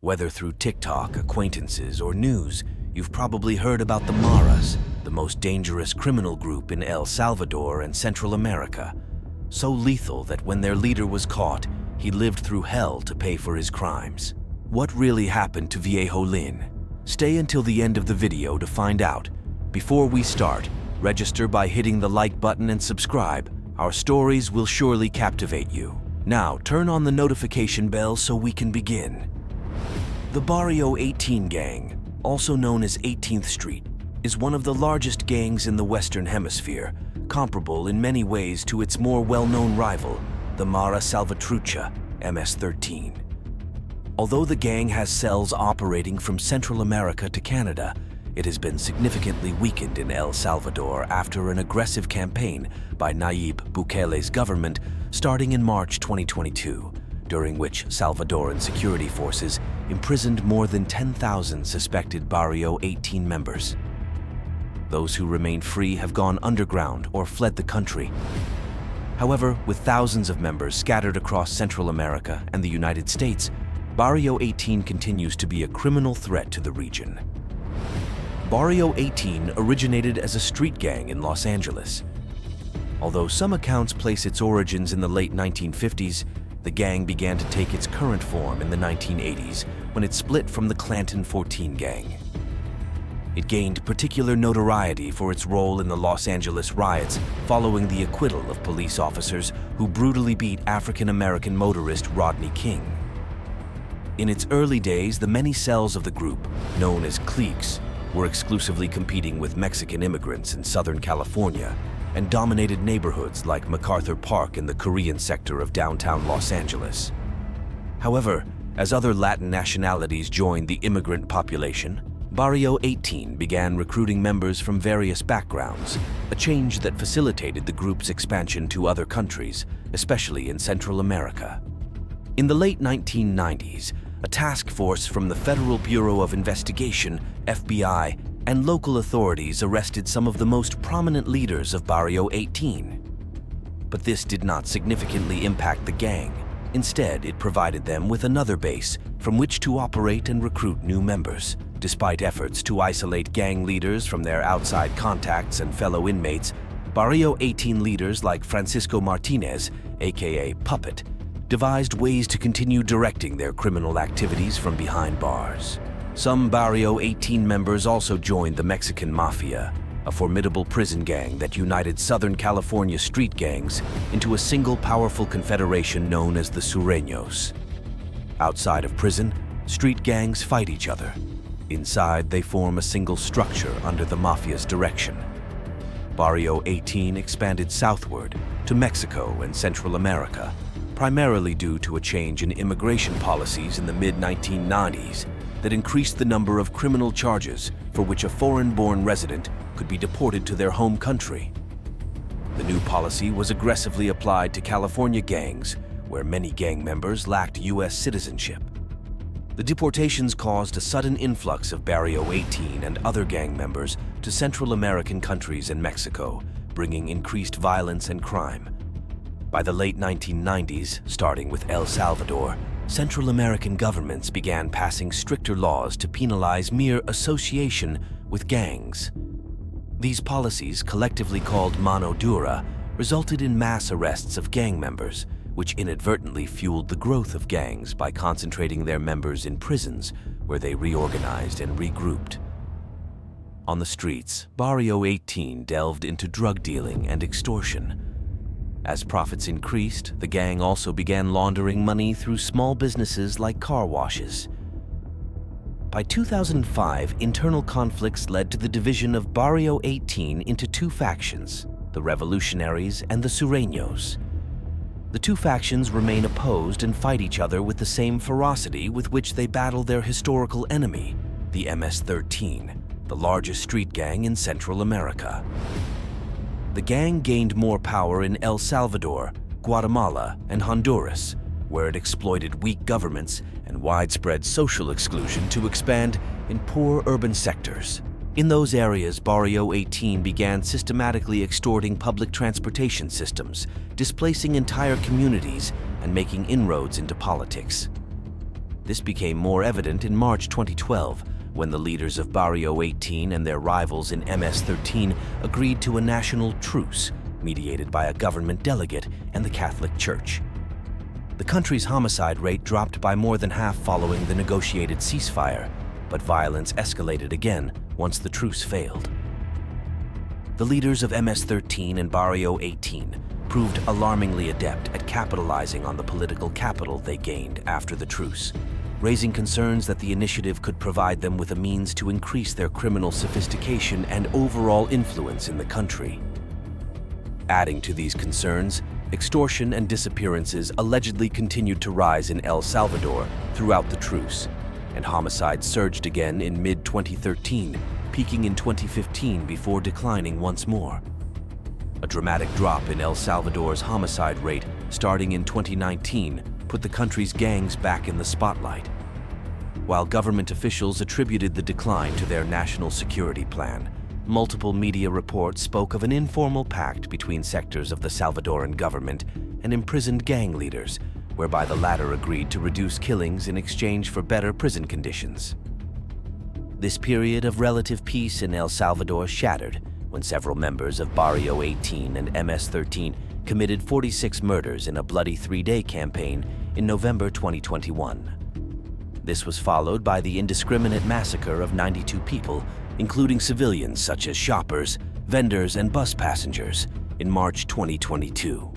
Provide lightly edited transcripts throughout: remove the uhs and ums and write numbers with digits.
Whether through TikTok, acquaintances, or news, you've probably heard about the Maras, the most dangerous criminal group in El Salvador and Central America. So lethal that when their leader was caught, he lived through hell to pay for his crimes. What really happened to Viejo Lin? Stay until the end of the video to find out. Before we start, register by hitting the like button and subscribe. Our stories will surely captivate you. Now, turn on the notification bell so we can begin. The Barrio 18 gang, also known as 18th Street, is one of the largest gangs in the Western Hemisphere, comparable in many ways to its more well-known rival, the Mara Salvatrucha, MS-13. Although the gang has cells operating from Central America to Canada, it has been significantly weakened in El Salvador after an aggressive campaign by Nayib Bukele's government starting in March 2022, during which Salvadoran security forces imprisoned more than 10,000 suspected Barrio 18 members. Those who remain free have gone underground or fled the country. However, with thousands of members scattered across Central America and the United States, Barrio 18 continues to be a criminal threat to the region. Barrio 18 originated as a street gang in Los Angeles. Although some accounts place its origins in the late 1950s, the gang began to take its current form in the 1980s when it split from the Clanton 14 gang. It gained particular notoriety for its role in the Los Angeles riots following the acquittal of police officers who brutally beat African-American motorist Rodney King. In its early days, the many cells of the group, known as cliques, were exclusively competing with Mexican immigrants in Southern California and dominated neighborhoods like MacArthur Park in the Korean sector of downtown Los Angeles. However, as other Latin nationalities joined the immigrant population, Barrio 18 began recruiting members from various backgrounds, a change that facilitated the group's expansion to other countries, especially in Central America. In the late 1990s, a task force from the Federal Bureau of Investigation, FBI, and local authorities arrested some of the most prominent leaders of Barrio 18. But this did not significantly impact the gang. Instead, it provided them with another base from which to operate and recruit new members. Despite efforts to isolate gang leaders from their outside contacts and fellow inmates, Barrio 18 leaders like Francisco Martinez, aka Puppet, devised ways to continue directing their criminal activities from behind bars. Some Barrio 18 members also joined the Mexican Mafia, a formidable prison gang that united Southern California street gangs into a single powerful confederation known as the Sureños. Outside of prison, street gangs fight each other. Inside, they form a single structure under the Mafia's direction. Barrio 18 expanded southward to Mexico and Central America, primarily due to a change in immigration policies in the mid-1990s that increased the number of criminal charges for which a foreign-born resident could be deported to their home country. The new policy was aggressively applied to California gangs, where many gang members lacked U.S. citizenship. The deportations caused a sudden influx of Barrio 18 and other gang members to Central American countries and Mexico, bringing increased violence and crime. By the late 1990s, starting with El Salvador, Central American governments began passing stricter laws to penalize mere association with gangs. These policies, collectively called mano dura, resulted in mass arrests of gang members, which inadvertently fueled the growth of gangs by concentrating their members in prisons, where they reorganized and regrouped. On the streets, Barrio 18 delved into drug dealing and extortion. As profits increased, the gang also began laundering money through small businesses like car washes. By 2005, internal conflicts led to the division of Barrio 18 into two factions, the Revolutionaries and the Sureños. The two factions remain opposed and fight each other with the same ferocity with which they battle their historical enemy, the MS-13, the largest street gang in Central America. The gang gained more power in El Salvador, Guatemala, and Honduras, where it exploited weak governments and widespread social exclusion to expand in poor urban sectors. In those areas, Barrio 18 began systematically extorting public transportation systems, displacing entire communities, and making inroads into politics. This became more evident in March 2012, when the leaders of Barrio 18 and their rivals in MS-13 agreed to a national truce, mediated by a government delegate and the Catholic Church. The country's homicide rate dropped by more than half following the negotiated ceasefire, but violence escalated again once the truce failed. The leaders of MS-13 and Barrio 18 proved alarmingly adept at capitalizing on the political capital they gained after the truce, raising concerns that the initiative could provide them with a means to increase their criminal sophistication and overall influence in the country. Adding to these concerns, extortion and disappearances allegedly continued to rise in El Salvador throughout the truce, and homicides surged again in mid-2013, peaking in 2015 before declining once more. A dramatic drop in El Salvador's homicide rate starting in 2019 put the country's gangs back in the spotlight. While government officials attributed the decline to their national security plan, multiple media reports spoke of an informal pact between sectors of the Salvadoran government and imprisoned gang leaders, whereby the latter agreed to reduce killings in exchange for better prison conditions. This period of relative peace in El Salvador shattered when several members of Barrio 18 and MS-13 committed 46 murders in a bloody three-day campaign in November 2021. This was followed by the indiscriminate massacre of 92 people, including civilians such as shoppers, vendors, and bus passengers, in March 2022.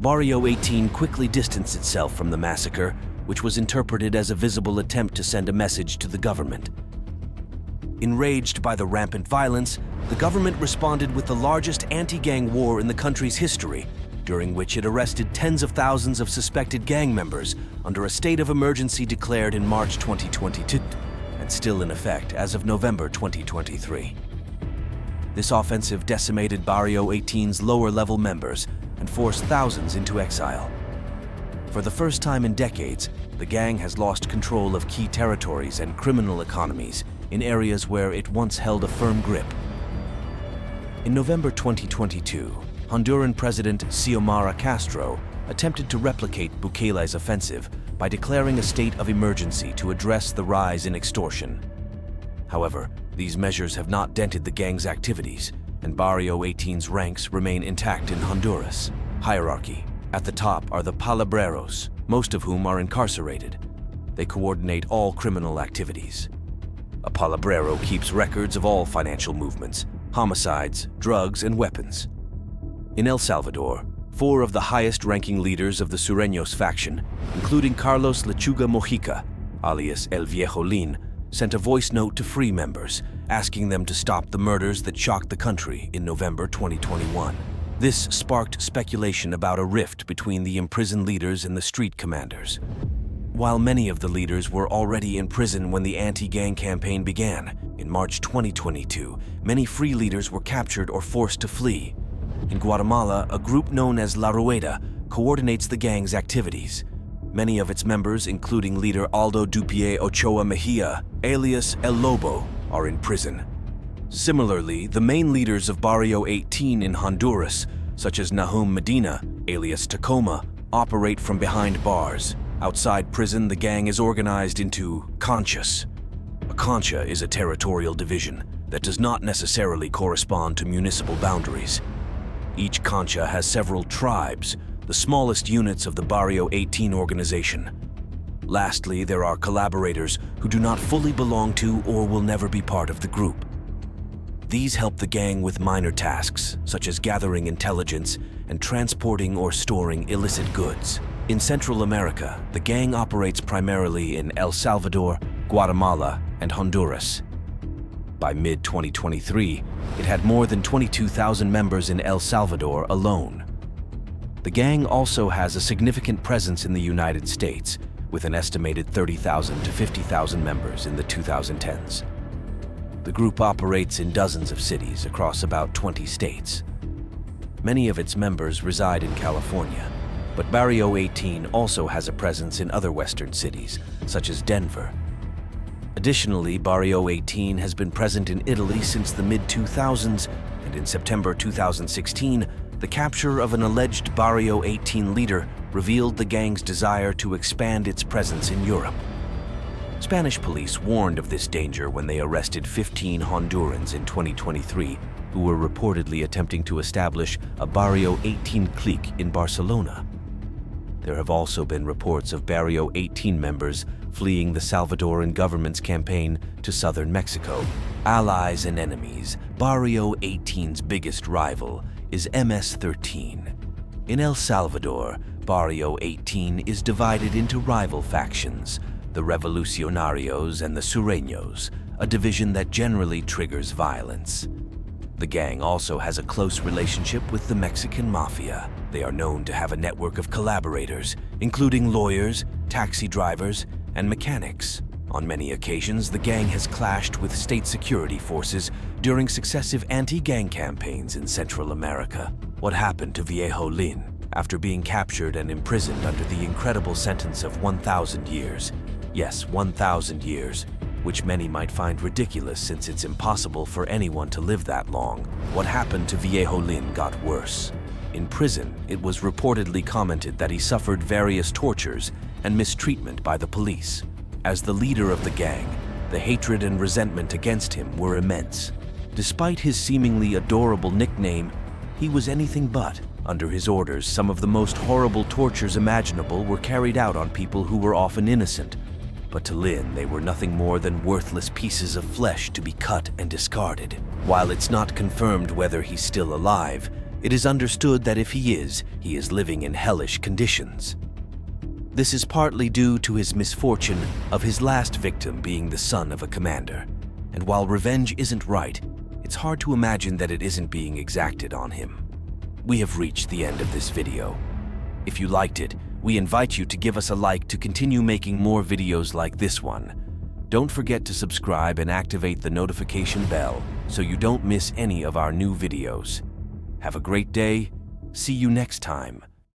Barrio 18 quickly distanced itself from the massacre, which was interpreted as a visible attempt to send a message to the government. Enraged by the rampant violence, the government responded with the largest anti-gang war in the country's history, during which it arrested tens of thousands of suspected gang members under a state of emergency declared in March 2022 and still in effect as of November 2023. This offensive decimated Barrio 18's lower-level members and forced thousands into exile. For the first time in decades, the gang has lost control of key territories and criminal economies in areas where it once held a firm grip. In November 2022, Honduran President Xiomara Castro attempted to replicate Bukele's offensive by declaring a state of emergency to address the rise in extortion. However, these measures have not dented the gang's activities, and Barrio 18's ranks remain intact in Honduras. Hierarchy. At the top are the palabreros, most of whom are incarcerated. They coordinate all criminal activities. A palabrero keeps records of all financial movements, homicides, drugs, and weapons. In El Salvador, 4 of the highest-ranking leaders of the Sureños faction, including Carlos Lechuga Mojica, alias El Viejo Lin, sent a voice note to free members, asking them to stop the murders that shocked the country in November 2021. This sparked speculation about a rift between the imprisoned leaders and the street commanders. While many of the leaders were already in prison when the anti-gang campaign began, in March 2022, many free leaders were captured or forced to flee. In Guatemala, a group known as La Rueda coordinates the gang's activities. Many of its members, including leader Aldo Dupié Ochoa Mejia, alias El Lobo, are in prison. Similarly, the main leaders of Barrio 18 in Honduras, such as Nahum Medina, alias Tacoma, operate from behind bars. Outside prison, the gang is organized into conchas. A concha is a territorial division that does not necessarily correspond to municipal boundaries. Each concha has several tribes, the smallest units of the Barrio 18 organization. Lastly, there are collaborators who do not fully belong to or will never be part of the group. These help the gang with minor tasks, such as gathering intelligence and transporting or storing illicit goods. In Central America, the gang operates primarily in El Salvador, Guatemala, and Honduras. By mid-2023, it had more than 22,000 members in El Salvador alone. The gang also has a significant presence in the United States, with an estimated 30,000 to 50,000 members in the 2010s. The group operates in dozens of cities across about 20 states. Many of its members reside in California, but Barrio 18 also has a presence in other Western cities, such as Denver. Additionally, Barrio 18 has been present in Italy since the mid-2000s, and in September 2016, the capture of an alleged Barrio 18 leader revealed the gang's desire to expand its presence in Europe. Spanish police warned of this danger when they arrested 15 Hondurans in 2023 who were reportedly attempting to establish a Barrio 18 clique in Barcelona. There have also been reports of Barrio 18 members fleeing the Salvadoran government's campaign to southern Mexico. Allies and enemies, Barrio 18's biggest rival is MS-13. In El Salvador, Barrio 18 is divided into rival factions, the Revolutionarios and the Sureños, a division that generally triggers violence. The gang also has a close relationship with the Mexican Mafia. They are known to have a network of collaborators, including lawyers, taxi drivers, and mechanics. On many occasions, the gang has clashed with state security forces during successive anti-gang campaigns in Central America. What happened to Viejo Lin after being captured and imprisoned under the incredible sentence of 1,000 years? Yes, 1,000 years, which many might find ridiculous since it's impossible for anyone to live that long. What happened to Viejo Lin got worse. In prison, it was reportedly commented that he suffered various tortures and mistreatment by the police. As the leader of the gang, the hatred and resentment against him were immense. Despite his seemingly adorable nickname, he was anything but. Under his orders, some of the most horrible tortures imaginable were carried out on people who were often innocent. But to Lin, they were nothing more than worthless pieces of flesh to be cut and discarded. While it's not confirmed whether he's still alive, it is understood that if he is living in hellish conditions. This is partly due to his misfortune of his last victim being the son of a commander. And while revenge isn't right, it's hard to imagine that it isn't being exacted on him. We have reached the end of this video. If you liked it, we invite you to give us a like to continue making more videos like this one. Don't forget to subscribe and activate the notification bell so you don't miss any of our new videos. Have a great day. See you next time.